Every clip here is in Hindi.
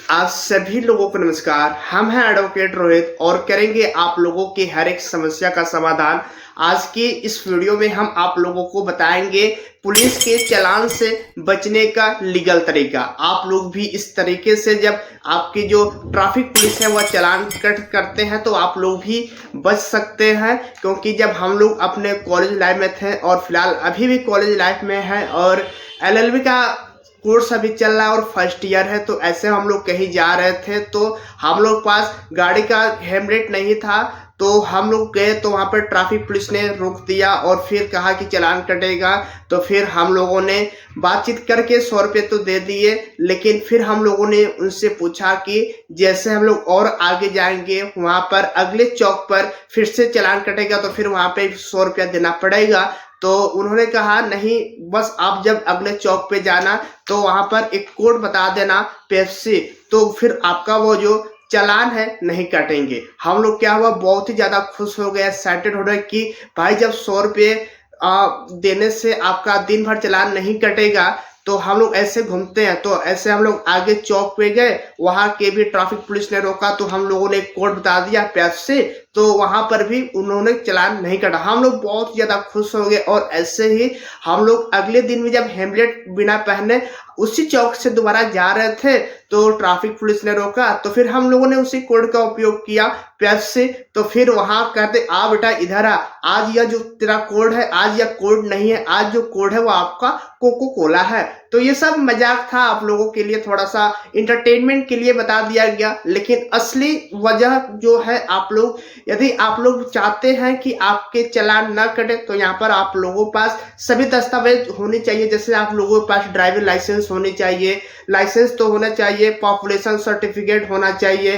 आज सभी लोगों को नमस्कार। हम हैं एडवोकेट रोहित और करेंगे आप लोगों की हर एक समस्या का समाधान। आज की इस वीडियो में हम आप लोगों को बताएंगे पुलिस के चालान से बचने का लीगल तरीका। आप लोग भी इस तरीके से जब आपकी जो ट्रैफिक पुलिस है वह चालान कट करते हैं तो आप लोग भी बच सकते हैं, क्योंकि जब हम लोग अपने कॉलेज लाइफ में थे और फिलहाल अभी भी कॉलेज लाइफ में हैं और एलएलबी का कोर्स अभी चल रहा है और फर्स्ट ईयर है, तो ऐसे हम लोग कहीं जा रहे थे तो हम लोग पास गाड़ी का हेलमेट नहीं था। तो हम लोग गए तो वहाँ पर ट्रैफिक पुलिस ने रोक दिया और फिर कहा कि चालान कटेगा। तो फिर हम लोगों ने बातचीत करके 100 रुपये तो दे दिए, लेकिन फिर हम लोगों ने उनसे पूछा कि जैसे हम लोग और आगे जाएंगे वहाँ पर अगले चौक पर फिर से चालान कटेगा तो फिर वहाँ पे 100 रुपया देना पड़ेगा। तो उन्होंने कहा नहीं, बस आप जब अगले चौक पे जाना तो वहां पर एक कोड बता देना पेप्सी, तो फिर आपका वो जो चालान है नहीं काटेंगे। हम लोग क्या हुआ, बहुत ही ज्यादा खुश हो गए, एक्साइटेड हो रहे कि भाई जब 100 रुपये देने से आपका दिन भर चालान नहीं कटेगा तो हम लोग ऐसे घूमते हैं। तो ऐसे हम लोग आगे चौक पे गए, वहां के भी ट्रैफिक पुलिस ने रोका तो हम लोगों ने कोड बता दिया पेप्सी, तो वहां पर भी उन्होंने चालान नहीं काटा। हम लोग बहुत ज्यादा खुश हो गए और ऐसे ही हम लोग अगले दिन भी जब हेलमेट बिना पहने उसी चौक से दोबारा जा रहे थे तो ट्रैफिक पुलिस ने रोका, तो फिर हम लोगों ने उसी कोड का उपयोग किया पेप्सी। तो फिर वहां कहते आ बेटा इधर आ, आज यह जो तेरा कोड है आज यह कोड नहीं है, आज जो कोड है वो आपका कोको कोला है। तो ये सब मजाक था, आप लोगों के लिए थोड़ा सा इंटरटेनमेंट के लिए बता दिया गया, लेकिन असली वजह जो है आप लोग, यदि आप लोग चाहते हैं कि आपके चालान न कटे तो यहाँ पर आप लोगों पास सभी दस्तावेज होने चाहिए। जैसे आप लोगों के पास ड्राइविंग लाइसेंस होनी चाहिए, लाइसेंस तो होना चाहिए, पॉपुलेशन सर्टिफिकेट होना चाहिए,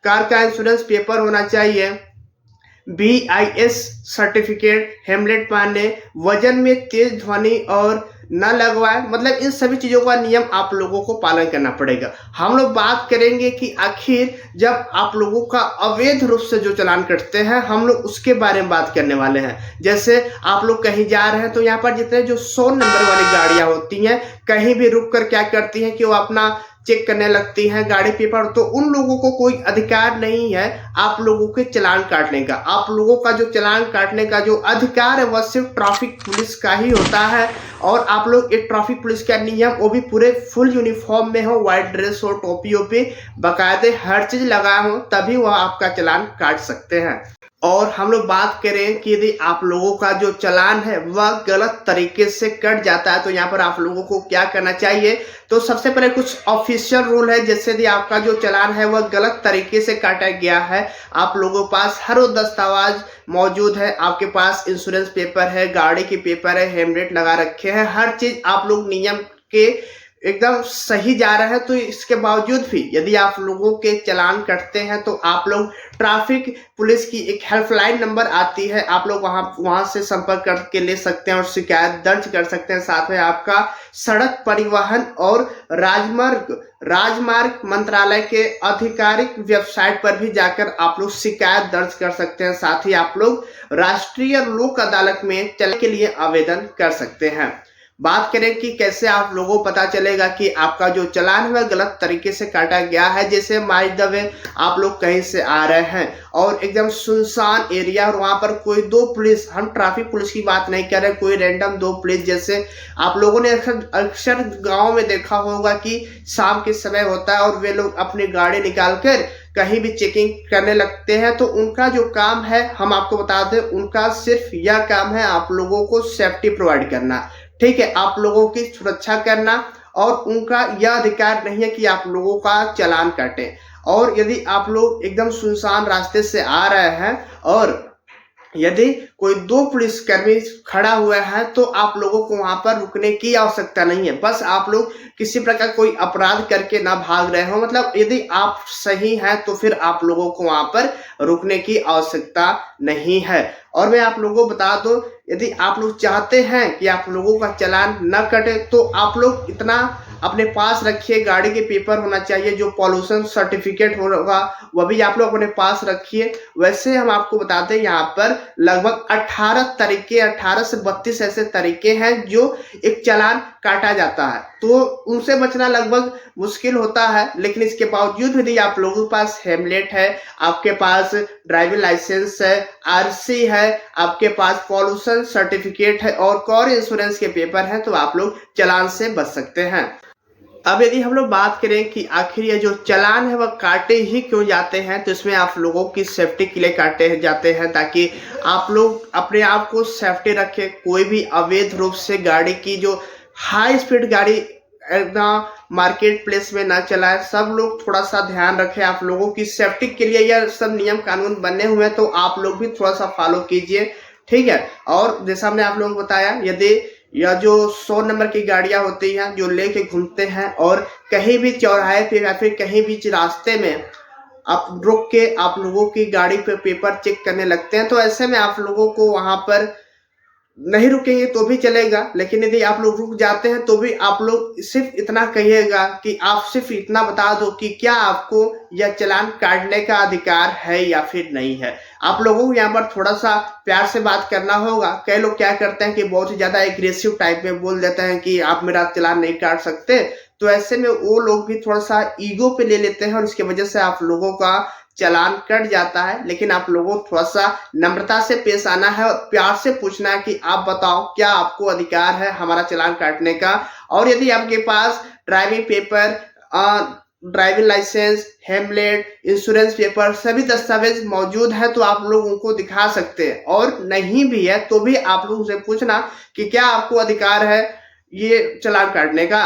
कार का इंश्योरेंस पेपर होना चाहिए, BIS सर्टिफिकेट, हेमलेट पहने, वजन में तेज ध्वनि और न लगवाए, मतलब इन सभी चीजों का नियम आप लोगों को पालन करना पड़ेगा। हम लोग बात करेंगे कि आखिर जब आप लोगों का अवैध रूप से जो चालान कटते हैं हम लोग उसके बारे में बात करने वाले हैं। जैसे आप लोग कहीं जा रहे हैं तो यहाँ पर जितने जो 100 नंबर वाली गाड़ियां होती हैं कहीं भी रुक कर क्या करती हैं कि वो अपना चेक करने लगती हैं गाड़ी पेपर, तो उन लोगों को कोई अधिकार नहीं है आप लोगों के चालान काटने का। आप लोगों का जो चालान काटने का जो अधिकार है वह सिर्फ ट्रैफिक पुलिस का ही होता है। और आप लोग एक ट्रैफिक पुलिस का नियम, वो भी पूरे फुल यूनिफॉर्म में हो, व्हाइट ड्रेस हो, टोपी ओपी बाकायदे हर चीज लगाए हो, तभी वह आपका चालान काट सकते हैं। और हम लोग बात करें कि यदि आप लोगों का जो चालान है वह गलत तरीके से कट जाता है तो यहाँ पर आप लोगों को क्या करना चाहिए। तो सबसे पहले कुछ ऑफिशियल रूल है, जैसे यदि आपका जो चालान है वह गलत तरीके से काटा गया है, आप लोगों के पास हर वो दस्तावेज मौजूद है, आपके पास इंश्योरेंस पेपर है, गाड़ी के पेपर है, हेलमेट लगा रखे हैं, हर चीज आप लोग नियम के एकदम सही जा रहा है, तो इसके बावजूद भी यदि आप लोगों के चालान कटते हैं तो आप लोग ट्रैफिक पुलिस की एक हेल्पलाइन नंबर आती है, आप लोग वहां से संपर्क करके ले सकते हैं और शिकायत दर्ज कर सकते हैं। साथ में आपका सड़क परिवहन और राजमार्ग मंत्रालय के आधिकारिक वेबसाइट पर भी जाकर आप लोग शिकायत दर्ज कर सकते हैं। साथ ही आप लोग राष्ट्रीय लोक अदालत में चलने के लिए आवेदन कर सकते हैं। बात करें कि कैसे आप लोगों को पता चलेगा कि आपका जो चालान है गलत तरीके से काटा गया है। जैसे मान द आप लोग कहीं से आ रहे हैं और एकदम सुनसान एरिया और वहां पर कोई दो पुलिस, हम ट्रैफिक पुलिस की बात नहीं कर रहे, कोई रैंडम दो पुलिस, जैसे आप लोगों ने अक्सर गांव में देखा होगा कि शाम के समय होता है और वे लोग अपनी गाड़ी निकाल कर कहीं भी चेकिंग करने लगते हैं, तो उनका जो काम है हम आपको बता दें, उनका सिर्फ यह काम है आप लोगों को सेफ्टी प्रोवाइड करना, ठीक है, आप लोगों की सुरक्षा करना, और उनका यह अधिकार नहीं है कि आप लोगों का चालान काटें। और यदि आप लोग एकदम सुनसान रास्ते से आ रहे हैं और यदि कोई दो पुलिसकर्मी खड़ा हुआ है तो आप लोगों को वहां पर रुकने की आवश्यकता नहीं है। बस आप लोग किसी प्रकार कोई अपराध करके ना भाग रहे हो, मतलब यदि आप सही हैं तो फिर आप लोगों को वहां पर रुकने की आवश्यकता नहीं है। और मैं आप लोगों को बता दूं, यदि आप लोग चाहते हैं कि आप लोगों का चालान न कटे तो आप लोग इतना अपने पास रखिए, गाड़ी के पेपर होना चाहिए, जो पॉल्यूशन सर्टिफिकेट होगा वह भी आप लोग अपने पास रखिए। वैसे हम आपको बताते हैं यहाँ पर लगभग 18 तरीके, 18 से 32 ऐसे तरीके हैं जो एक चालान काटा जाता है। तो उनसे बचना लगभग मुश्किल होता है। लेकिन इसके बावजूद यदि आप लोगों के पास हेलमेट है, आपके पास ड्राइविंग लाइसेंस है, आरसी है, आपके पास पॉल्यूशन सर्टिफिकेट है और कार इंश्योरेंस के पेपर हैं, तो आप लोग चालान से बच सकते हैं। अब यदि हम लोग बात करें कि आखिर ये जो चालान है वह काटे ही क्यों जाते हैं, तो इसमें आप लोगों की सेफ्टी के लिए काटे जाते हैं, ताकि आप लोग अपने आप को सेफ्टी रखें। कोई भी अवैध रूप से गाड़ी की जो हाई स्पीड गाड़ी ना मार्केट प्लेस में ना चलाए। सब लोग थोड़ा सा ध्यान रखें। आप लोगों की सेफ्टी के लिए यह सब नियम कानून बने हुए हैं, तो आप लोग भी थोड़ा सा फॉलो कीजिए, ठीक है। और जैसा हमने आप लोगों को बताया, यदि या जो 100 नंबर की गाड़ियां होती हैं जो लेके घूमते हैं और कहीं भी चौराहे पे या फिर कहीं भी रास्ते में आप रुक के आप लोगों की गाड़ी पे पेपर चेक करने लगते हैं, तो ऐसे में आप लोगों को वहां पर नहीं रुकेंगे तो भी चलेगा। लेकिन यदि आप लोग रुक जाते हैं तो भी आप लोग सिर्फ इतना कहिएगा कि आप सिर्फ इतना बता दो कि क्या आपको यह चालान काटने का अधिकार है या फिर नहीं है। आप लोगों को यहाँ पर थोड़ा सा प्यार से बात करना होगा। कई लोग क्या करते हैं कि बहुत ही ज्यादा एग्रेसिव टाइप में बोल देते हैं कि आप मेरा चालान नहीं काट सकते, तो ऐसे में वो लोग भी थोड़ा सा ईगो पे ले लेते हैं और इसकी वजह से आप लोगों का चालान कट जाता है। लेकिन आप लोगों को थोड़ा सा नम्रता से पेश आना है और प्यार से पूछना है कि आप बताओ क्या आपको अधिकार है हमारा चालान काटने का। और यदि आपके पास driving paper, driving licence, helmet, insurance paper सभी दस्तावेज मौजूद है तो आप लोग उनको दिखा सकते हैं। और नहीं भी है तो भी आप लोग उनसे पूछना कि क्या आपको अधिकार है ये चालान काटने का।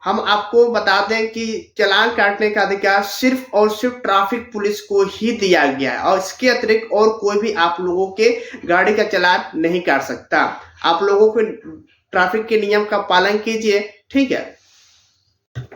हम आपको बता दें कि चालान काटने का अधिकार सिर्फ और सिर्फ ट्रैफिक पुलिस को ही दिया गया है और इसके अतिरिक्त और कोई भी आप लोगों के गाड़ी का चालान नहीं काट सकता। आप लोगों को ट्रैफिक के नियम का पालन कीजिए, ठीक है।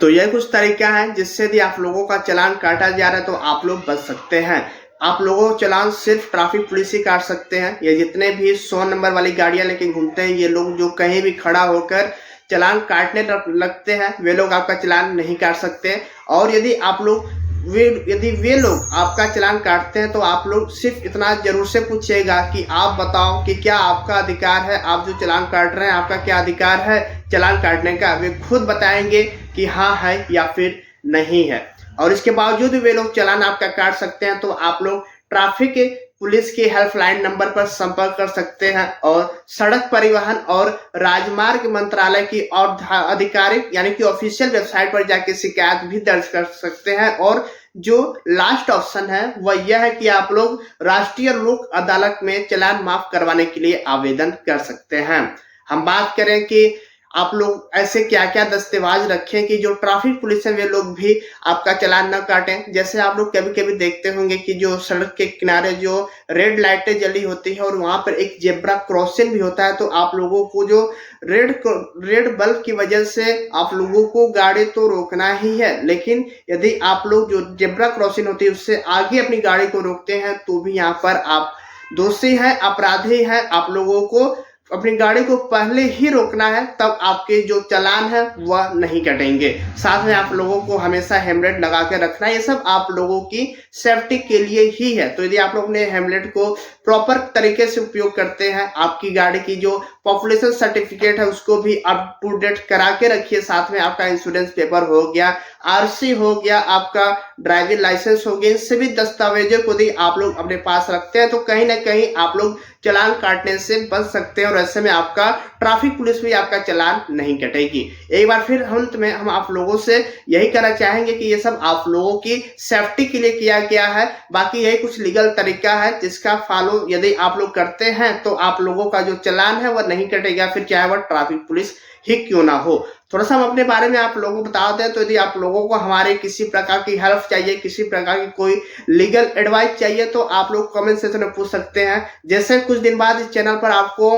तो यह कुछ तरीका है जिससे यदि आप लोगों का चालान काटा जा रहा है तो आप लोग बच सकते हैं। आप लोगों को चालान सिर्फ ट्रैफिक पुलिस ही काट सकते हैं। ये जितने भी 100 नंबर वाली गाड़ियां लेके घूमते हैं, ये लोग जो कहीं भी खड़ा होकर चालान काटने लगते हैं, वे लोग आपका चालान नहीं काट सकते। और यदि आप लोग यदि वे लोग आपका चालान काटते हैं तो आप लोग सिर्फ इतना जरूर से पूछिएगा कि आप बताओ कि क्या आपका अधिकार है, आप जो चालान काट रहे हैं आपका क्या अधिकार है चालान काटने का। वे खुद बताएंगे कि हाँ है या फिर नहीं है। और इसके बावजूद वे लोग चालान आपका काट सकते हैं, तो आप लोग ट्रैफिक पुलिस के हेल्पलाइन नंबर पर संपर्क कर सकते हैं और सड़क परिवहन और राजमार्ग मंत्रालय की और आधिकारिक यानी कि ऑफिशियल वेबसाइट पर जाके शिकायत भी दर्ज कर सकते हैं। और जो लास्ट ऑप्शन है वह यह है कि आप लोग राष्ट्रीय लोक अदालत में चालान माफ करवाने के लिए आवेदन कर सकते हैं। हम बात करें कि आप लोग ऐसे क्या क्या दस्तावेज रखें कि जो ट्रैफिक पुलिस है वे लोग भी आपका चालान न काटें। जैसे आप लोग कभी कभी देखते होंगे कि जो सड़क के किनारे जो रेड लाइटें जली होती है और वहां पर एक जेब्रा क्रॉसिंग भी होता है, तो आप लोगों को जो रेड बल्ब की वजह से आप लोगों को गाड़ी तो रोकना ही है, लेकिन यदि आप लोग जो जेब्रा क्रॉसिंग होती है उससे आगे अपनी गाड़ी को रोकते हैं तो भी यहाँ पर आप दोषी हैं, अपराधी हैं। आप लोगों को अपनी गाड़ी को पहले ही रोकना है, तब आपके जो चालान है वह नहीं कटेंगे। साथ में आप लोगों को हमेशा हेलमेट लगा के रखना है। ये सब आप लोगों की सेफ्टी के लिए ही है। तो यदि आप लोग ने हेलमेट को प्रॉपर तरीके से उपयोग करते हैं, आपकी गाड़ी की जो पॉपुलेशन सर्टिफिकेट है उसको भी अप टू डेट करा के रखिए। साथ में आपका इंश्योरेंस पेपर हो गया, आरसी हो गया, आपका ड्राइविंग लाइसेंस हो गया, इन सभी दस्तावेजों को यदि आप लोग अपने पास रखते हैं तो कहीं ना कहीं आप लोग चालान काटने से बच सकते हैं और ऐसे में आपका ट्रैफिक पुलिस भी आपका चालान नहीं कटेगी। एक बार फिर अंत में हम आप लोगों से यही कहना चाहेंगे कि ये सब आप लोगों की सेफ्टी के लिए किया गया है। बाकी यही कुछ लीगल तरीका है जिसका फॉलो यदि आप लोग करते हैं तो आप लोगों का जो चालान है वह नहीं कटेगा, फिर चाहे वह ट्रैफिक पुलिस ही क्यों ना हो। थोड़ा सा हम अपने बारे में आप लोगों को बता दें, तो यदि आप लोगों को हमारे किसी प्रकार की हेल्प चाहिए, किसी प्रकार की कोई लीगल एडवाइस चाहिए, तो आप लोग कमेंट सेक्शन में पूछ सकते हैं। जैसे कुछ दिन बाद इस चैनल पर आपको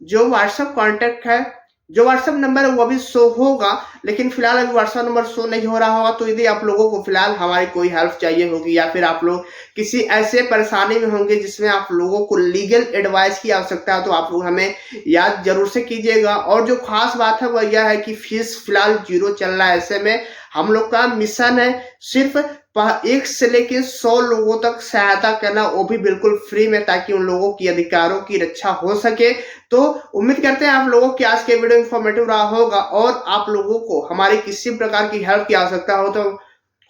जो व्हाट्सएप कॉन्टेक्ट है, जो व्हाट्सएप नंबर है वो भी शो होगा, लेकिन फिलहाल अभी व्हाट्सएप नंबर शो नहीं हो रहा होगा। तो यदि आप लोगों को फिलहाल हमारी कोई हेल्प चाहिए होगी या फिर आप लोग किसी ऐसे परेशानी में होंगे जिसमें आप लोगों को लीगल एडवाइस की आवश्यकता है, तो आप लोग हमें याद जरूर से कीजिएगा। और जो खास बात है वह यह है कि फीस फिलहाल 0 चल रहा है। ऐसे में हम लोग का मिशन है सिर्फ 1 से लेके 100 लोगों तक सहायता करना, वो भी बिल्कुल फ्री में, ताकि उन लोगों की अधिकारों की रक्षा हो सके। तो उम्मीद करते हैं आप लोगों की आज के वीडियो इंफॉर्मेटिव रहा होगा और आप लोगों को को हमारी किसी प्रकार की हेल्प की आवश्यकता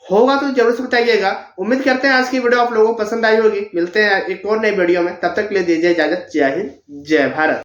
होगा तो जरूर से बताइएगा। उम्मीद करते हैं आज की वीडियो आप लोगों को पसंद आई होगी। मिलते हैं एक और नई वीडियो में, तब तक के लिए दीजिए इजाजत। जय हिंद, जय भारत।